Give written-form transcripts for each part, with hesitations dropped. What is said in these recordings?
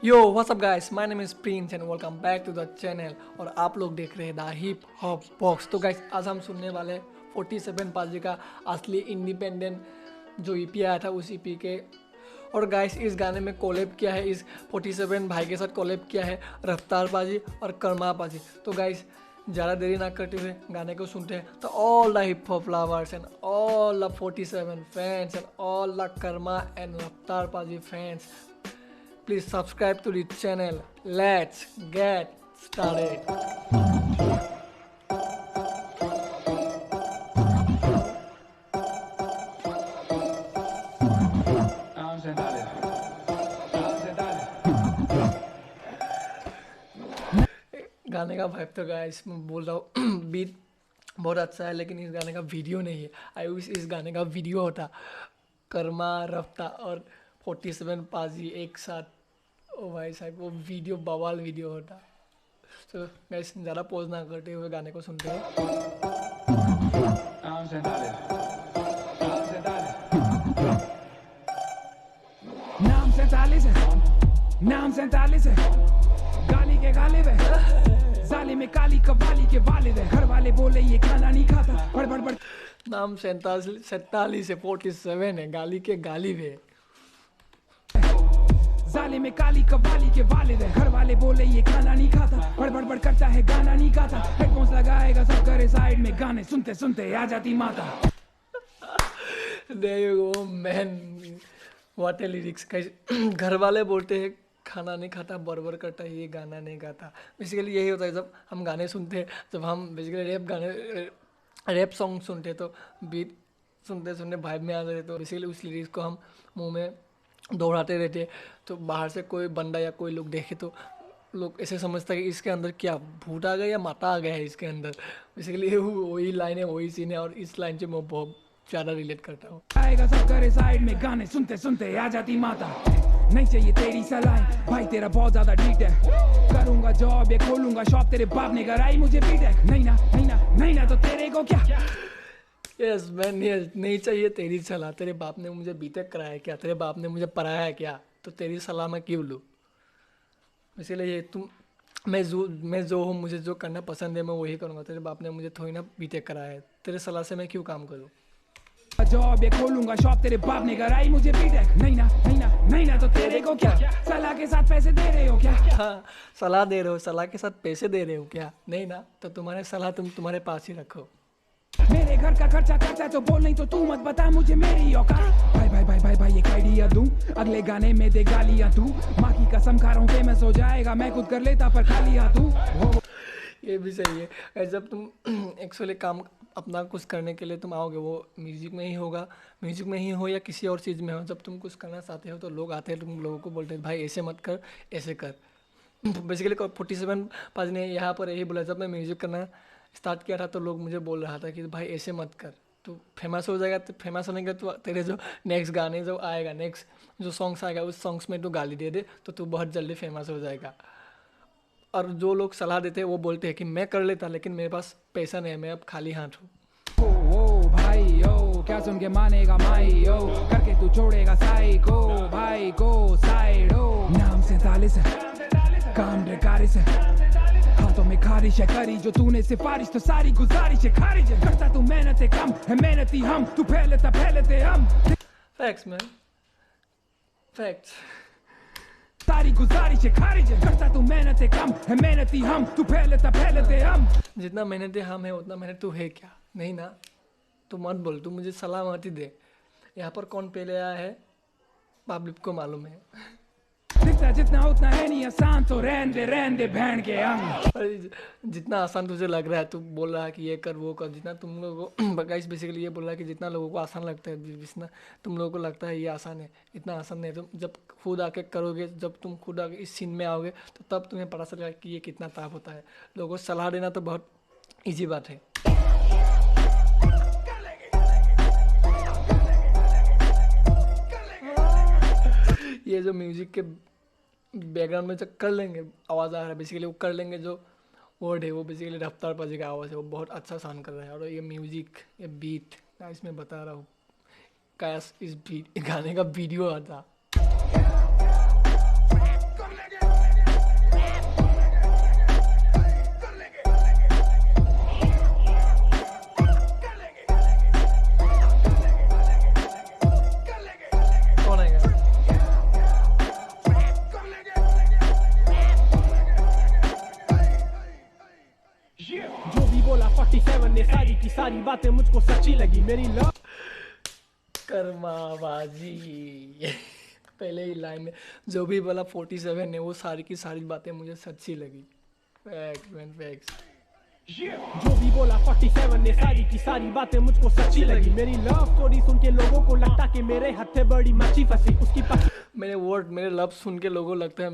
Yo what's up guys, my name is Prince and welcome back to the channel. और आप लोग देख रहे हैं द हिप हॉप बॉक्स। तो गाइस आज हम सुनने वाले 47 पाजी का असली इंडिपेंडेंट जो ईपी आया था उस ईपी के। और गाइस इस गाने में कोलैब किया है, इस 47 भाई के साथ कोलैब किया है रफ्तार पाजी और कर्मा पाजी। तो गाइस ज़्यादा देरी ना करते हुए गाने को सुनते हैं। तो all the hip hop lovers and all the 47 fans and all the Karma and रफ्तार पाजी fans, please subscribe to the channel. Let's get started. गाने का वाइब तो गाइस मैं बोल रहा हूँ बीट बहुत अच्छा है, लेकिन इस गाने का वीडियो नहीं है। आई विश इस गाने का वीडियो होता, कर्मा रफ्ता और 47 पाजी एक साथ। ओ भाई साहब वो वीडियो बवाल वीडियो होता। तो गाइस ज़्यादा पोज ना करते हुए गाने को सुनते हैं। नाम 47 है, नाम 47 है, गाली के गालिब है, जालिम में काली कवाली के वालिद है। घर वाले बोले ये खाना नहीं खाता, बड़ बड़ बड़। नाम 47 है, 47 है, गाली के गालिब है। जालिम में काली कवाली के वालिद है। घर वाले बोले ये खाना नहीं खाता, बड़ बड़ बड़ करता है गाना नहीं गाता। हेडफोन्स लगाएगा सब करे साइड में, गाने सुनते सुनते आ जाती माता। There you go man, what a lyrics guys। घर वाले बोलते हैं खाना नहीं खाता, बरबर करता है, ये गाना नहीं गाता। बेसिकली यही होता है जब हम गाने सुनते हैं, जब हम बेसिकली रैप सॉन्ग सुनते हैं तो बीट सुनते सुनते भाइब में आ जाते, तो बेसिकली उस लिरिक्स को हम मुंह में दोहराते रहते हैं। तो बाहर से कोई बंदा या कोई लोग देखे तो लोग ऐसे समझता है कि इसके अंदर क्या भूत आ गया या माता आ गया है इसके अंदर। बेसिकली वही लाइन है, वही सीन है, और इस लाइन से मैं बहुत ज़्यादा रिलेट करता हूँ। आएगा सब करे साइड में, गाने सुनते सुनते आ जाती माता। नहीं चाहिए तेरी सलाह भाई, तेरा बहुत ज्यादा डीट है। करूंगा जॉब या खोलूंगा शॉप, तेरे बाप ने कराई मुझे बीटेक। नहीं ना नहीं ना नहीं ना, तो तेरे को क्या। यस मैन, यस नहीं चाहिए तेरी सलाह, तेरे बाप ने मुझे बीटेक कराया क्या, तेरे बाप ने मुझे पढ़ाया है क्या, तो तेरी सलाह मैं क्यों लूँ। इसीलिए तुम मैं जो हूँ, मुझे जो करना पसंद है मैं वही करूँगा। तेरे बाप ने मुझे थोड़ी ना बीटेक कराया है, तेरे सलाह से मैं क्यों काम करूँ। जॉब या खोलूंगा शॉप, तेरे बाप ने कराई मुझे बीटेक। नहीं ना नहीं ना नहीं ना, तो तेरे को क्या। सलाह के साथ पैसे दे रहे हो क्या। हाँ सलाह दे रहे हो, सलाह के साथ पैसे दे रहे हो क्या। नहीं ना, तो तुम्हारे सलाह तुम तुम्हारे पास ही रखो। मेरे घर का खर्चा करता है तो बोल, नहीं तो तू मत बता मुझे मेरी औकात। भाई भाई भाई भाई भाई एक आइडिया दूं, अगले गाने में दे गालियां तू। माँ की कसम खा रहा हूँ फेमस हो जाएगा, मैं खुद कर लेता पर खा लिया तू। ये भी सही है। जब तुम एक्चुअली काम अपना कुछ करने के लिए तुम आओगे, वो म्यूज़िक में ही होगा, म्यूज़िक में ही हो या किसी और चीज़ में हो। जब तुम कुछ करना चाहते हो तो लोग आते हैं, तुम लोगों को बोलते हैं भाई ऐसे मत कर, ऐसे कर। बेसिकली 47 पाज ने यहाँ पर यही बोला। जब मैं म्यूज़िक करना स्टार्ट किया था तो लोग मुझे बोल रहा था कि भाई ऐसे मत कर, तो फेमस हो जाएगा। तो फेमस होने के तो तेरे जो नेक्स्ट गाने जो आएगा, नेक्स्ट जो सॉन्ग्स आएगा उस सॉन्ग्स में तो गाली दे दे, तो तू बहुत जल्दी फेमस हो जाएगा। और जो लोग सलाह देते हैं वो बोलते हैं कि मैं कर लेता, लेकिन मेरे पास पैसा नहीं है, मैं अब खाली हाथ हूँ। ओ भाई ओ, क्या सुन के मानेगा माई ओ, करके तू छोड़ेगा साई को, भाई को साइड ओ। नाम 47 है, काम बेकारिश है, हाथों में खारिश है, करी जो तूने सिफारिश तो सारी गुजारिश है खारिज है। करता तू मेहनत है कम है, मेहनती हम, तू फैलते हम। Facts man, facts. सारी गुजारिश है खारिज है। करता तू मेहनत है कम है, मेहनती हम, तू फैलते हम। जितना मेहनत हम है उतना मेहनत तू है क्या। नहीं ना, तू मत बोल, तू मुझे सलाह मत ही दे। यहाँ पर कौन पहले आया है पब्लिक को मालूम है। दिखता जितना उतना है नहीं आसान, तो रहन दे बहन के अंग। और जितना आसान तुझे लग रहा है, तू बोल रहा है कि ये कर वो कर, जितना तुम लोगों को गाइस बेसिकली ये बोल रहा है कि जितना लोगों को आसान लगता है, जितना तुम लोगों को लगता है ये आसान है, इतना आसान नहीं है। तुम जब खुद आके करोगे, जब तुम खुद आके इस सीन में आओगे तो तब तुम्हें पता चलेगा कि ये कितना टफ होता है। लोगों को सलाह देना तो बहुत ईजी बात है। ये जो म्यूजिक के बैकग्राउंड में जो कर लेंगे आवाज़ आ रहा है, बेसिकली वो कर लेंगे जो वर्ड है वो बेसिकली रफ्तार पाजी का आवाज़ है, वो बहुत अच्छा साउंड कर रहा है। और ये म्यूजिक, ये बीट इसमें बता रहा हूँ, काश इस बीट गाने का वीडियो आता। की सारी बातें मुझको सच्ची लगी मेरी लव कर्माबाजी। पहले ही लाइन में जो भी बोला 47 है वो सारी की सारी बातें मुझे सच्ची लगी। Fact man facts. जो भी बोला 47 ने सारी की सारी बातें मुझको सच्ची लगी मेरी लव स्टोरी सुन के लोगों को लगता कि मेरे हत्थे बड़ी मच्छी फंसी उसकी मेरे लव सुन के लोगों लगता है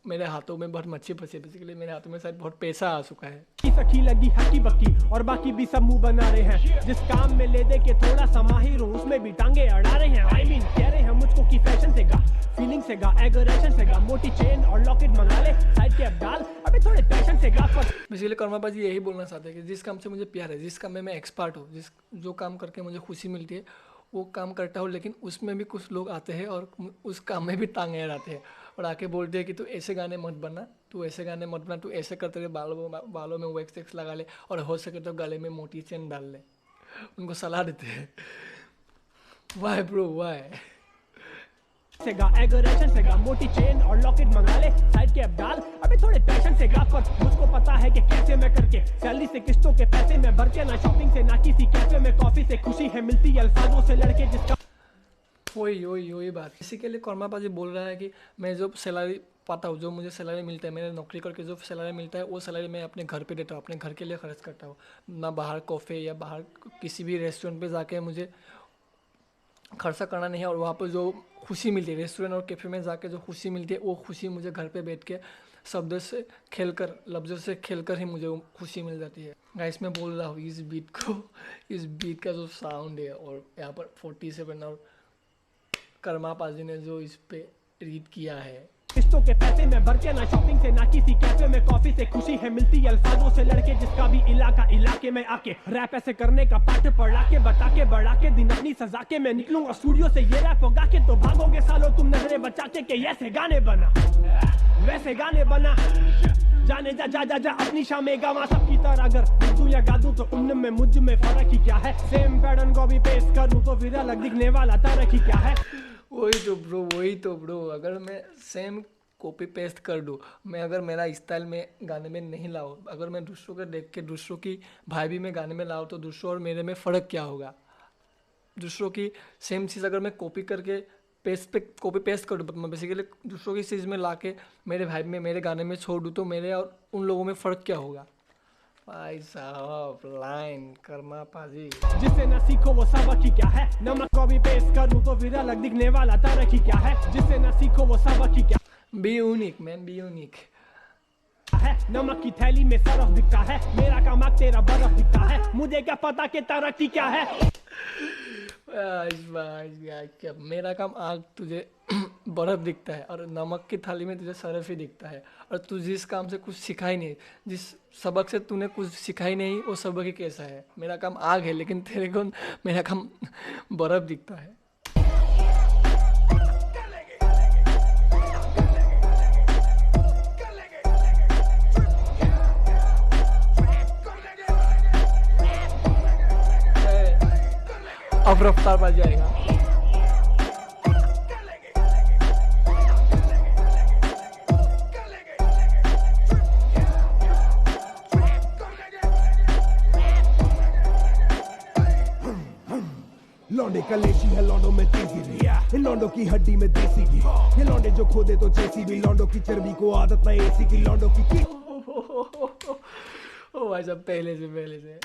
मेरे हाथों में बहुत मच्छी फंसी। बेसिकली मेरे हाथों में शायद बहुत पैसा आ चुका है। सखी लगी हकी बक्की और बाकी भी सब मुंह बना रहे हैं जिस काम में ले दे के थोड़ा सा माहिर हूँ उसमें भी टांगे अड़ा रहे हैं I mean, कह रहे हैं मुझको की फैशन से गा फीलिंग से गा एगोरेशन से गा मोटी चेन और लॉकेट मंगा ले साइड के अब डाल अबे थोड़े पैशन से गा पर बेसिकली कर्माबाजी यही बोलना चाहते हैं कि जिस काम से मुझे प्यार है, जिस काम में मैं एक्सपर्ट हूँ, जो काम करके मुझे खुशी मिलती है वो काम करता हूँ, लेकिन उसमें भी कुछ लोग आते हैं और उस काम में भी टांगे अड़ाते हैं और आके बोलते हैं कि तू ऐसे गाने मत बना, तू ऐसे गाने मत बना, तू ऐसे करते रहे, बालों में वैक्स वैक्स लगा ले और हो सके तो गले में मोटी चेन डाल ले। उनको सलाह देते हैं। वाई ब्रो वाई से गा एगोरेशन से गा मोटी चेन और लॉकेट मंगा ले साइड के अब डाल अबे थोड़े पैशन से गा पर मुझको पता है कि कैसे मैं करके सैलरी से किस्तों के पैसे में भर के ना शॉपिंग से ना किसी कैफे में कॉफी से खुशी है मिलती अल्फाजों से लड़के जिसका वही बात। इसी के लिए कर्माबाजी बोल रहा है कि मैं जो सैलरी पाता हूँ, जो मुझे सैलरी मिलता है, मैंने नौकरी करके जो सैलरी मिलता है वो सैलरी मैं अपने घर पे देता हूँ, अपने घर के लिए खर्च करता हूँ। ना बाहर कॉफ़े या बाहर किसी भी रेस्टोरेंट पे जाके मुझे खर्चा करना नहीं है और वहाँ पर जो खुशी मिलती है रेस्टोरेंट और कैफ़े में जाके जो खुशी मिलती है वो खुशी मुझे घर पे बैठ के शब्दों से खेलकर लफ्ज़ों से खेलकर ही मुझे खुशी मिल जाती है। गाइस मैं बोल रहा हूँ इस बीट का जो साउंड है और यहाँ पर 47 और कर्माबाजी ने जो इस पे रीड किया है किस्तों के पैसे में भर के ना शॉपिंग से ना किसी कैफे में कॉफी से खुशी है मिलती अल्फाजों से लड़के जिसका भी इलाके में आके रैप ऐसे करने का पाठ पढ़ा के बता के बढ़ा के दिन अपनी सजा के मैं निकलूंगा स्टूडियो से ये रैप गा के तो भागोगे सालों तुम नजरें बचा के ऐसे गाने बना वैसे गाने बना जाने जा जा जा जा अपनी शामें गावा सबकी तरह अगर उर्दू या गा दूं तो उनमें मुझ में फर्क ही क्या है सेम पैटर्न को भी पेश करूं तो फिर अलग दिखने वाला तरक ही क्या है। वही तो ब्रो अगर मैं सेम कॉपी पेस्ट कर दूँ, मैं अगर मेरा स्टाइल में गाने में नहीं लाऊँ, अगर मैं दूसरों को देख के दूसरों की भाई में गाने में लाऊँ तो दूसरों और मेरे में फ़र्क क्या होगा। दूसरों की सेम चीज़ अगर मैं कॉपी करके कॉपी पेस्ट कर दूँ, बेसिकली दूसरों की चीज़ में ला के मेरे भाई में मेरे गाने में छोड़ दूँ तो मेरे और उन लोगों में फ़र्क क्या होगा। भाई साहब लाइन कर्माबाजी। जिससे न सीखो वो सबक ही क्या है नमक को भी पेस्ट करूं तो फिर अलग दिखने वाला तरक ही क्या है जिससे न सीखो वो सबक ही क्या be unique man be unique है नमक की थैली में सरफ दिखता है मेरा काम आग तेरा बर्फ दिखता है मुझे क्या पता कि तरक्की क्या है। क्या मेरा काम आग तुझे बर्फ दिखता है और नमक की थाली में तुझे सरफ ही दिखता है और तू जिस काम से कुछ सीखा ही नहीं, जिस सबक से तूने कुछ सीखा ही नहीं वो सबक ही कैसा है। मेरा काम आग है लेकिन तेरे को मेरा काम बर्फ दिखता है। अब रफ्तार बढ़ जाएगा। लौंडे कलेशी है लौंडों में तेजी भी है लौंडों की हड्डी में देसी घी ये लौंडे जो खोदे तो जैसी भी लौंडों की चर्बी को आदत है एसी की लौंडों की ओ भाई साहब पहले से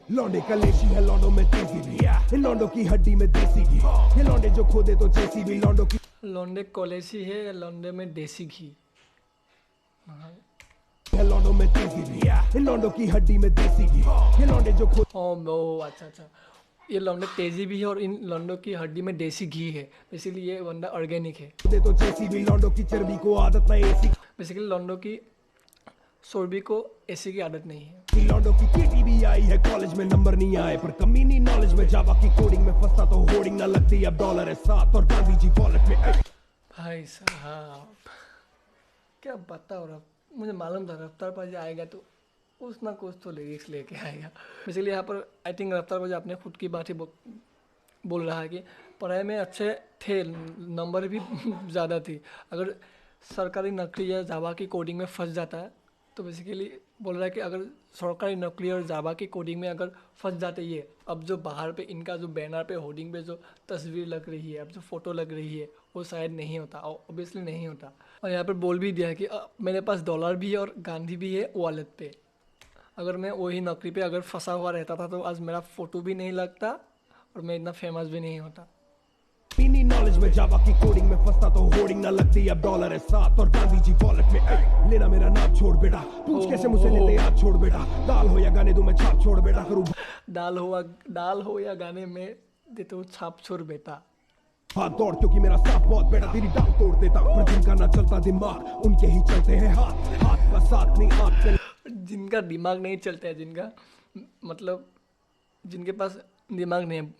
लौंडे कलेशी है लौंडों में तेजी भी है लौंडों की हड्डी में देसी घी ये लौंडे जो खोदे तो जैसी भी लौंडों की लौंडे कलेशी है या लौंडे में देसी घी है लौंडों में तेजी भी है लौंडों की हड्डी में देसी घी ये लौंडे जो अच्छा ये लौंडे तेजी भी है और इन लौंडों की हड्डी में देसी घी है, इसीलिए ये बंदा ऑर्गेनिक है। तो जैसी भी लौंडों की चर्बी को आदत है एसी बेसिकली लौंडों की चर्बी को एसी की आदत नहीं है। लौंडों की केटी भी आई है कॉलेज में नंबर नहीं आए पर कमी नहीं नॉलेज में जावा की कोडिंग में फंसा तो होर्डिंग ना लगती अब डॉलर है साथ और गांधी जी वॉलेट में भाई साहब क्या बताओ रहा, मुझे मालूम था रफ्तार पाजी आएगा तो कुछ ना कुछ तो लिरिक्स लेके आएगा। बेसिकली यहाँ पर आई थिंक रफ्तार पाजी अपने खुद की बात ही बोल रहा है कि पढ़ाई में अच्छे थे, नंबर भी ज़्यादा थी, अगर सरकारी नौकरी या जावा की कोडिंग में फंस जाता है, तो बेसिकली बोल रहा है कि अगर सरकारी नौकरी और जावा की कोडिंग में अगर फंस जाते ये, अब जो बाहर पे इनका जो बैनर पे होर्डिंग पे जो तस्वीर लग रही है, अब जो फ़ोटो लग रही है, वो शायद नहीं होता, ऑब्वियसली नहीं होता। और यहाँ पर बोल भी दिया है कि मेरे पास डॉलर भी है और गांधी भी है वॉलेट पे। अगर मैं वही नौकरी पे अगर फंसा हुआ रहता था तो आज मेरा फ़ोटो भी नहीं लगता और मैं इतना फेमस भी नहीं होता। इन्हीं नॉलेज में जावा की कोडिंग में फंसता तो होर्डिंग ना लगती, अब डॉलर है साथ और गांधी जी वॉलेट में। लेना मेरा नाम छोड़ बेटा, पूछ कैसे मुझसे लेते याद छोड़ बेटा, दाल हो या गाने दूं मैं छाप छोड़ बेटा, करूं दाल हो या गाने में देते हो छाप छोड़ बेटा। हाथ दौड़ क्योंकि मेरा साथ बहुत बेटा, तेरी टांग तोड़ देता, पर जिनका ना चलता दिमाग उनके ही चलते हैं हाथ, हाथ का साथ नहीं आंख पे। जिनका दिमाग नहीं चलता है, जिनका मतलब जिनके पास दिमाग नहीं है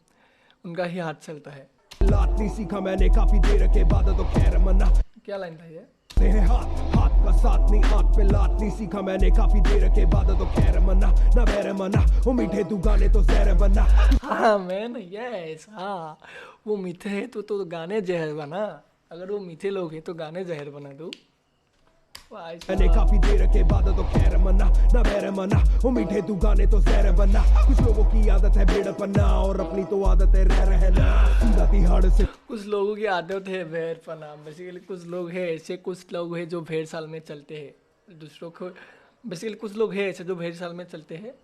उनका ही हाथ चलता है। लात नहीं सीखा मैंने काफी देर के बाद, तो खैर मना क्या लाइन था ये? हैं हाथ, हाथ का साथ नहीं आंख पे लात नहीं सीखा मैंने काफी देर के बाद, तो खैर मना ना बैर मना, वो मीठे तू गाने तो जहर बना। हाँ मैन यस, हाँ वो मीठे है तो गाने जहर बना, अगर वो मीठे लोग हैं तो गाने जहर बना तू। मैंने काफी देर के बाद, तो खैर मना ना बैर मना, वो मीठे तू गाने तो जहर बना। कुछ लोगों की आदत है बेड़पना और अपनी तो आदत है रह रहना, सीधा तिहाड़ से। कुछ लोगों की आदत है भेड़पना, बेसिकली कुछ लोग हैं ऐसे, कुछ लोग हैं जो भेड़ साल में चलते हैं दूसरों को, बेसिकली कुछ लोग हैं ऐसे जो भेड़ साल में चलते हैं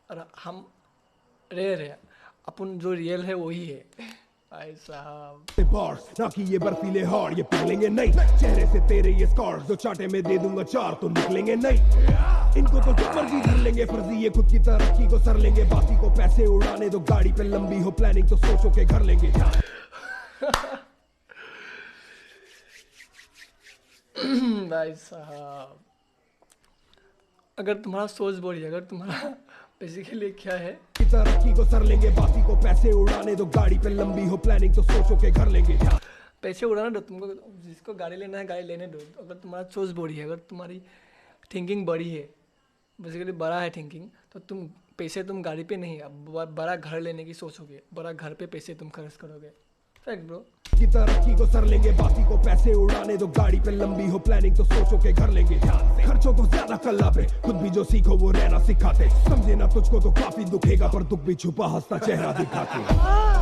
और हम रेयर है, अपन जो रियल है वही है भाई साहब। बार्स ना कि ये बर्फीले हार ये पिघलेंगे नहीं, चेहरे से तेरे ये स्कार्स जो चाटे में दे दूंगा चार तो निकलेंगे नहीं। इनको तो जो मर्जी कर लेंगे फर्जी, ये खुद की तरक्की को सर लेंगे, बाकी को पैसे उड़ाने दो, गाड़ी पे लंबी हो प्लानिंग तो सोचो के घर लेंगे। भाई साहब अगर तुम्हारा सोच बोली, अगर तुम्हारा बेसिकली क्या है, तरक्की को सर लेंगे, बाकी को पैसे उड़ाने दो, गाड़ी पे लंबी हो प्लानिंग तो सोचो के घर लेंगे। पैसे उड़ाना दो, तुमको जिसको गाड़ी लेना है गाड़ी लेने दो। अगर तुम्हारा सोच बड़ी है, अगर तुम्हारी थिंकिंग बड़ी है, बेसिकली बड़ा है थिंकिंग, तो तुम पैसे तुम गाड़ी पे नहीं, अब बड़ा घर लेने की सोचोगे, बड़ा घर पे पैसे तुम खर्च करोगे। Fact bro. की तरक्की को सर लेंगे, बाकी को पैसे उड़ाने दो, गाड़ी पे लंबी हो प्लानिंग तो सोचो के घर लेंगे। खर्चों को ज्यादा कल्ला पे, खुद भी जो सीखो वो रहना सिखाते, समझे ना तुझको तो काफी दुखेगा, पर दुख भी छुपा हंसता चेहरा दिखाते।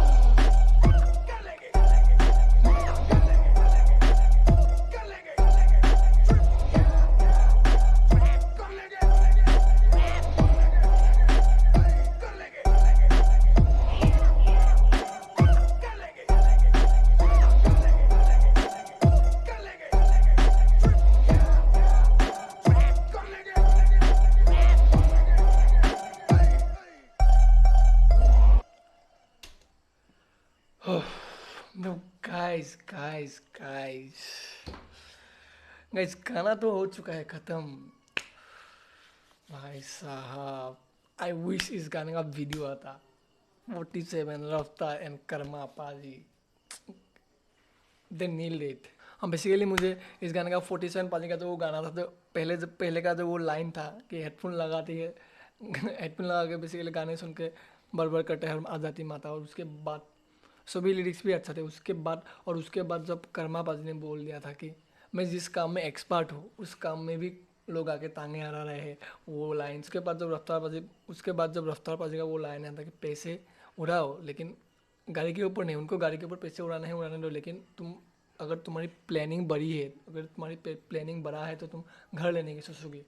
No, guys, गाना तो हो चुका है ख़त्म भाई साहब। आई विश इस गाने का वीडियो आता। 47 रफ्तार एंड कर्मा पाजी, दे नील्ड इट। हाँ बेसिकली मुझे इस गाने का 47 पाजी का जो वो गाना था, तो पहले का जो वो लाइन था कि हेडफोन लगाती है, हेडफोन लगा के बेसिकली गाने सुन के बरबर करते हैं आ जाती माता, और उसके बाद सभी लिरिक्स भी अच्छा थे। उसके बाद जब कर्मा पाजी ने बोल दिया था कि मैं जिस काम में एक्सपर्ट हूँ उस काम में भी लोग आके तांगे आ रहे हैं, वो लाइन। उसके बाद जब रफ्तार पाजी का वो लाइन आता कि पैसे उड़ाओ लेकिन गाड़ी के ऊपर नहीं, उनको गाड़ी के ऊपर पैसे उड़ाने दो, लेकिन अगर तुम्हारी प्लानिंग बड़ी है, अगर तुम्हारी प्लानिंग बड़ा है तो तुम घर लेने की सोचोगी।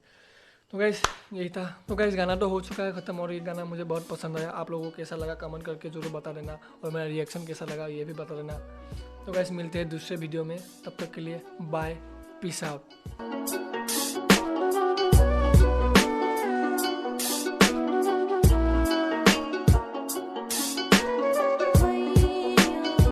तो गाइस यही था। तो गाइस गाना तो हो चुका है ख़त्म, और ये गाना मुझे बहुत पसंद आया। आप लोगों को कैसा लगा कमेंट करके जरूर बता देना, और मेरा रिएक्शन कैसा लगा ये भी बता देना। तो गाइस मिलते हैं दूसरे वीडियो में, तब तक के लिए बाय, पीस आउट।